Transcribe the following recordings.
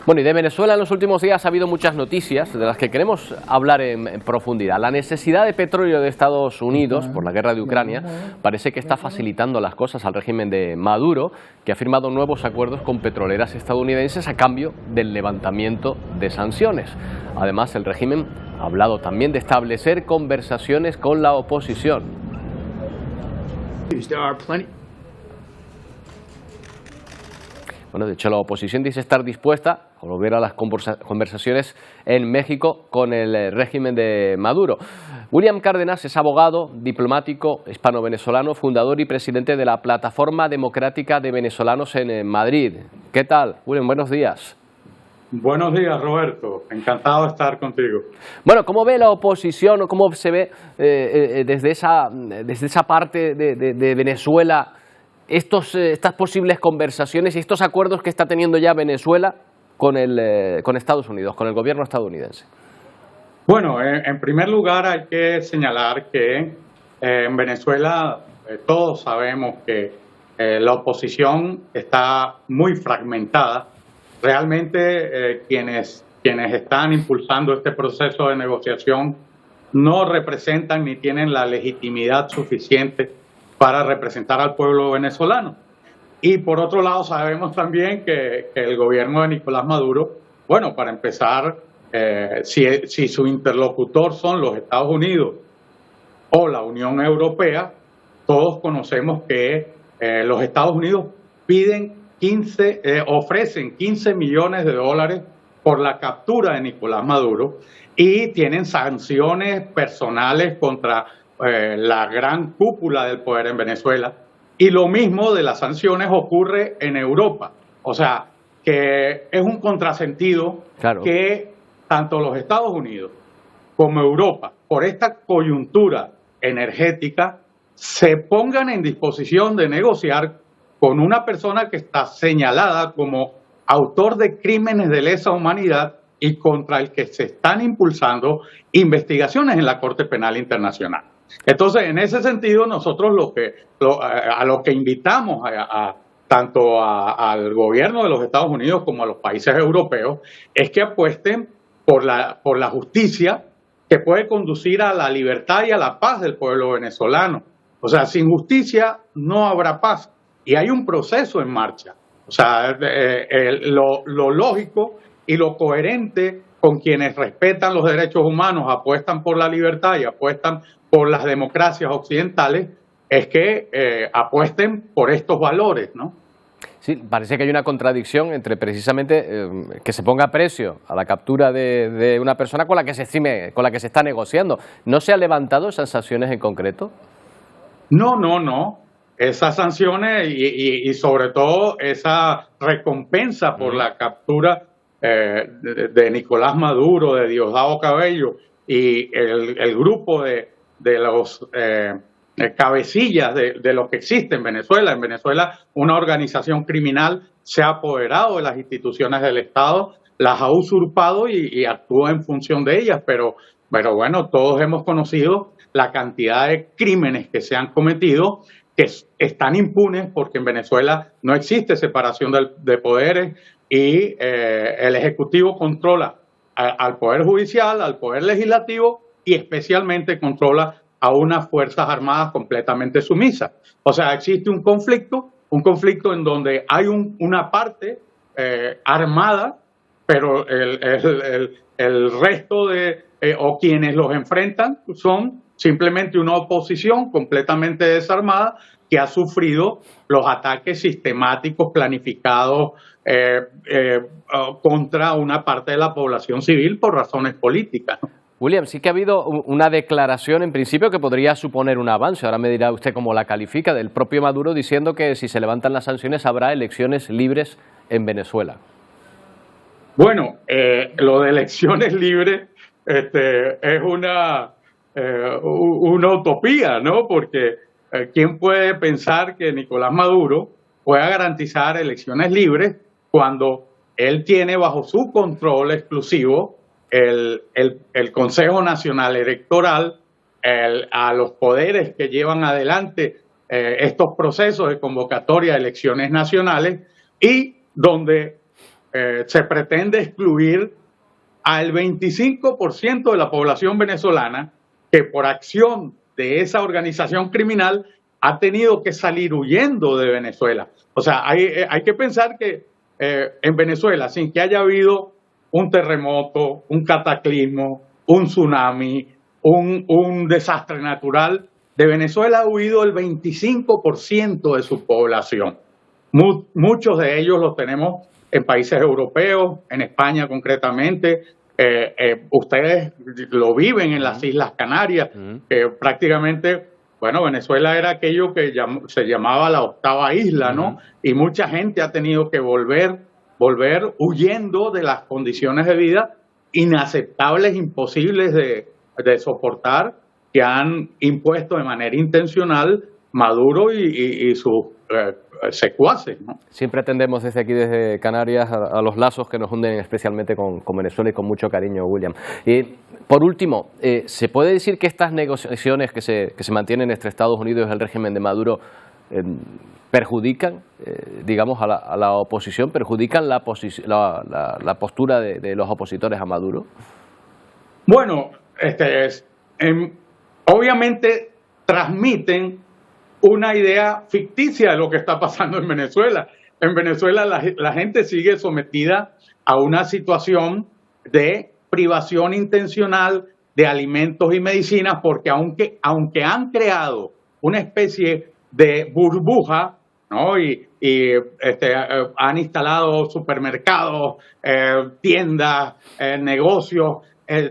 Bueno, y de Venezuela en los últimos días ha habido muchas noticias de las que queremos hablar en profundidad. La necesidad de petróleo de Estados Unidos por la guerra de Ucrania parece que está facilitando las cosas al régimen de Maduro, que ha firmado nuevos acuerdos con petroleras estadounidenses a cambio del levantamiento de sanciones. Además, el régimen ha hablado también de establecer conversaciones con la oposición. Bueno, de hecho, la oposición dice estar dispuesta a volver a las conversaciones en México con el régimen de Maduro. William Cárdenas es abogado, diplomático hispano-venezolano, fundador y presidente de la Plataforma Democrática de Venezolanos en Madrid. ¿Qué tal, William? Buenos días. Buenos días, Roberto. Encantado de estar contigo. Bueno, ¿cómo ve la oposición o cómo se ve desde esa parte de Venezuela estas posibles conversaciones y estos acuerdos que está teniendo ya Venezuela con Estados Unidos, con el gobierno estadounidense? Bueno, en primer lugar hay que señalar que en Venezuela todos sabemos que la oposición está muy fragmentada. Realmente quienes están impulsando este proceso de negociación no representan ni tienen la legitimidad suficiente para representar al pueblo venezolano. Y por otro lado sabemos también que el gobierno de Nicolás Maduro, bueno, para empezar, si su interlocutor son los Estados Unidos o la Unión Europea, todos conocemos que los Estados Unidos ofrecen 15 millones de dólares por la captura de Nicolás Maduro y tienen sanciones personales contra la gran cúpula del poder en Venezuela, y lo mismo de las sanciones ocurre en Europa. O sea, que es un contrasentido que tanto los Estados Unidos como Europa, por esta coyuntura energética, se pongan en disposición de negociar con una persona que está señalada como autor de crímenes de lesa humanidad y contra el que se están impulsando investigaciones en la Corte Penal Internacional. Entonces, en ese sentido, nosotros a lo que invitamos tanto al gobierno de los Estados Unidos como a los países europeos es que apuesten por la justicia que puede conducir a la libertad y a la paz del pueblo venezolano. O sea, sin justicia no habrá paz y hay un proceso en marcha. O sea, lo lógico y lo coherente con quienes respetan los derechos humanos, apuestan por la libertad y apuestan por las democracias occidentales, es que apuesten por estos valores, ¿no? Sí, parece que hay una contradicción entre precisamente que se ponga precio a la captura de una persona con la que se está negociando. ¿No se han levantado esas sanciones en concreto? No. Esas sanciones y sobre todo esa recompensa por la captura de Nicolás Maduro, de Diosdado Cabello y el grupo de los cabecillas de lo que existe en Venezuela. En Venezuela una organización criminal se ha apoderado de las instituciones del Estado, las ha usurpado y actúa en función de ellas, pero bueno, todos hemos conocido la cantidad de crímenes que se han cometido que están impunes porque en Venezuela no existe separación de poderes y el Ejecutivo controla al Poder Judicial, al Poder Legislativo y especialmente controla a unas Fuerzas Armadas completamente sumisas. O sea, existe un conflicto en donde hay una parte armada, pero el resto o quienes los enfrentan son simplemente una oposición completamente desarmada que ha sufrido los ataques sistemáticos planificados contra una parte de la población civil por razones políticas, ¿no? William, sí que ha habido una declaración en principio que podría suponer un avance, ahora me dirá usted cómo la califica, del propio Maduro diciendo que si se levantan las sanciones habrá elecciones libres en Venezuela. Bueno, lo de elecciones libres es una utopía, ¿no? Porque ¿quién puede pensar que Nicolás Maduro pueda garantizar elecciones libres cuando él tiene bajo su control exclusivo el Consejo Nacional Electoral, a los poderes que llevan adelante estos procesos de convocatoria de elecciones nacionales y donde se pretende excluir al 25% de la población venezolana que por acción de esa organización criminal ha tenido que salir huyendo de Venezuela. O sea, hay que pensar que en Venezuela, sin que haya habido un terremoto, un cataclismo, un tsunami, un desastre natural, de Venezuela ha huido el 25% de su población. Muchos de ellos los tenemos en países europeos, en España concretamente. Ustedes lo viven en las Islas Canarias, que prácticamente, bueno, Venezuela era aquello que se llamaba la octava isla, ¿no? Y mucha gente ha tenido que volver huyendo de las condiciones de vida inaceptables, imposibles de soportar, que han impuesto de manera intencional Maduro y sus secuaces, ¿no? Siempre atendemos desde aquí, desde Canarias, a los lazos que nos unen especialmente con Venezuela, y con mucho cariño, William. Por último, ¿se puede decir que estas negociaciones que se mantienen entre Estados Unidos y el régimen de Maduro perjudican, digamos, a la oposición, perjudican la postura de los opositores a Maduro? Bueno, obviamente transmiten una idea ficticia de lo que está pasando en Venezuela. En Venezuela la gente sigue sometida a una situación de privación intencional de alimentos y medicinas, porque aunque han creado una especie de burbuja, ¿no? y han instalado supermercados, tiendas, negocios,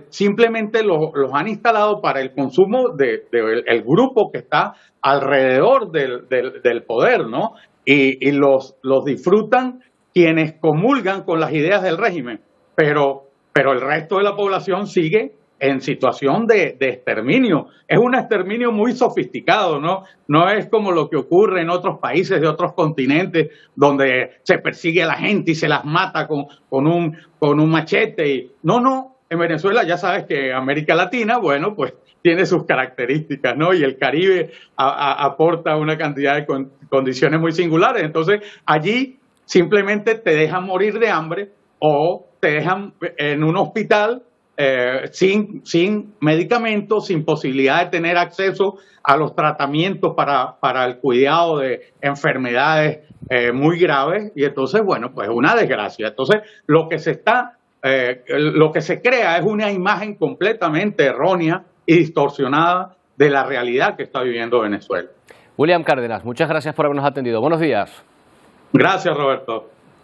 simplemente los han instalado para el consumo del grupo que está alrededor del poder, ¿no? Y los disfrutan quienes comulgan con las ideas del régimen, pero el resto de la población sigue en situación de exterminio. Es un exterminio muy sofisticado, ¿no? No es como lo que ocurre en otros países de otros continentes, donde se persigue a la gente y se las mata con un machete. No. En Venezuela ya sabes que América Latina, bueno, pues tiene sus características, ¿no? Y el Caribe aporta una cantidad de condiciones muy singulares. Entonces, allí simplemente te dejan morir de hambre o te dejan en un hospital sin medicamentos, sin posibilidad de tener acceso a los tratamientos para el cuidado de enfermedades muy graves. Y entonces, bueno, pues una desgracia. Entonces, lo que se crea es una imagen completamente errónea y distorsionada de la realidad que está viviendo Venezuela. William Cárdenas, muchas gracias por habernos atendido. Buenos días. Gracias, Roberto.